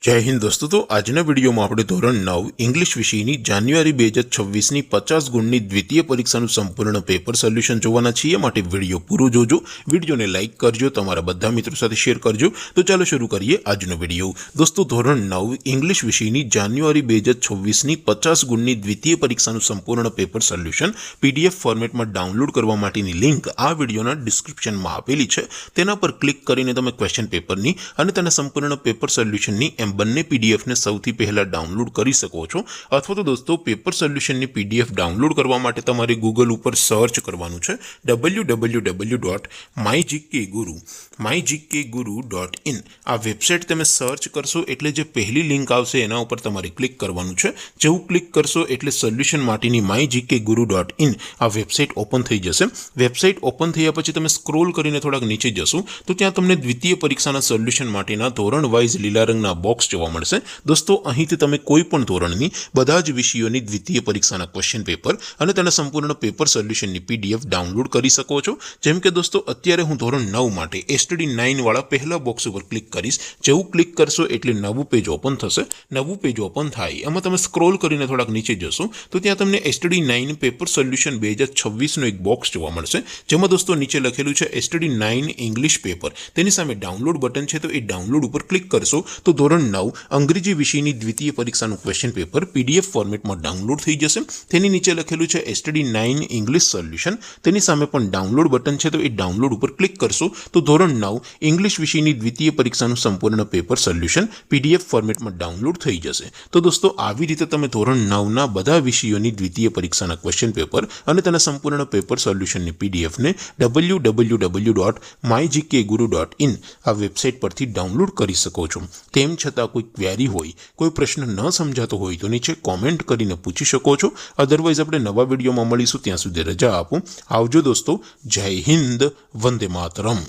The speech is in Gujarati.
जय हिंद दोस्तों। तो आजना वीडियो में આપણે ધોરણ 9 इंग्लिश વિષયની જાન્યુઆરી 2026ની 50 ગુણની દ્વિતીય પરીક્ષાનું સંપૂર્ણ પેપર સોલ્યુશન જોવાના છીએ। માટે વિડિયો પૂરો જોજો, વિડિયોને લાઈક કરજો, તમારા બધા મિત્રો સાથે શેર કરજો। તો ચાલો શરૂ કરીએ આજનો વિડિયો। દોસ્તો ધોરણ 9 इंग्लिश વિષયની જાન્યુઆરી 2026ની 50 ગુણની દ્વિતીય પરીક્ષાનું સંપૂર્ણ પેપર સોલ્યુશન PDF ફોર્મેટમાં ડાઉનલોડ કરવા માટેની લિંક આ વિડિયોના ડિસ્ક્રિપ્શનમાં આપેલી છે। તેના પર ક્લિક કરીને તમે ક્વેશ્ચન પેપરની અને તેના સંપૂર્ણ પેપર સોલ્યુશનની બંને PDF ને સૌથી પહેલા ડાઉનલોડ કરી શકો છો। અથવા તો દોસ્તો પેપર સોલ્યુશનની PDF ડાઉનલોડ કરવા માટે તમારે ગૂગલ ઉપર સર્ચ કરવાનું છે www.mygkguru.in। આ વેબસાઇટ તમે સર્ચ કરશો એટલે જે પહેલી લિંક આવશે એના ઉપર તમારે ક્લિક કરવાનું છે। જેવું ક્લિક કરશો એટલે સોલ્યુશન માટેની mygkguru.in આ વેબસાઇટ ઓપન થઈ જશે। વેબસાઇટ ઓપન થયા પછી તમે સ્ક્રોલ કરીને થોડાક નીચે જશો તો ત્યાં તમને દ્વિતીય પરીક્ષાના સોલ્યુશન માટેના ધોરણ વાઇઝ લીલા રંગના બોક્સ જોવા મળશે। દોસ્તો અહીંથી તમે કોઈ પણ ધોરણની બધા જ વિષયોની દ્વિતીય પરીક્ષાના ક્વેશ્ચન પેપર અને તેના સંપૂર્ણ પેપર સોલ્યુશનની PDF ડાઉનલોડ કરી શકો છો। જેમ કે દોસ્તો અત્યારે હું ધોરણ 9 માટે STD 9 વાળા પહેલા બોક્સ ઉપર ક્લિક કરીશ। જેવું ક્લિક કરશો એટલે નવું પેજ ઓપન થશે। નવું પેજ ઓપન થાય એમાં તમે સ્ક્રોલ કરીને થોડાક નીચે જશો તો ત્યાં તમને STD 9 પેપર સોલ્યુશન 2026 નો એક બોક્સ જોવા મળશે। જેમાં દોસ્તો નીચે લખેલું છે STD 9 ઇંગ્લિશ પેપર। તેની સામે ડાઉનલોડ બટન છે, તો એ ડાઉનલોડ ઉપર ક્લિક કરશો તો ધોરણ 9 અંગ્રેજી વિષયની દ્વિતીય પરીક્ષાનું ક્વેશ્ચન પેપર PDF ફોર્મેટમાં ડાઉનલોડ થઈ જશે। તેની નીચે લખેલું છે STD 9 ઇંગ્લિશ સોલ્યુશન। તેની સામે પણ ડાઉનલોડ બટન છે, તો એ ડાઉનલોડ ઉપર ક્લિક કરશો તો ધોરણ 9 ઇંગ્લિશ વિષયની દ્વિતીય પરીક્ષાનું સંપૂર્ણ પેપર સોલ્યુશન PDF ફોર્મેટમાં ડાઉનલોડ થઈ જશે। તો દોસ્તો આવી રીતે તમે ધોરણ 9ના બધા વિષયોની દ્વિતીય પરીક્ષાના ક્વેશ્ચન પેપર અને તેના સંપૂર્ણ પેપર સોલ્યુશનની PDF ને www.mygkguru.in આ વેબસાઇટ પરથી ડાઉનલોડ કરી શકો છો। તેમ છતાં કોઈ ક્વેરી હોય, કોઈ પ્રશ્ન ન સમજાતો હોય તો નીચે કોમેન્ટ કરીને પૂછી શકો છો। અધરવાઇઝ આપણે નવા વિડીયોમાં મળીશું, ત્યાં સુધી રજા આપો। આવજો દોસ્તો। જય હિન્દ, વંદે માતરમ।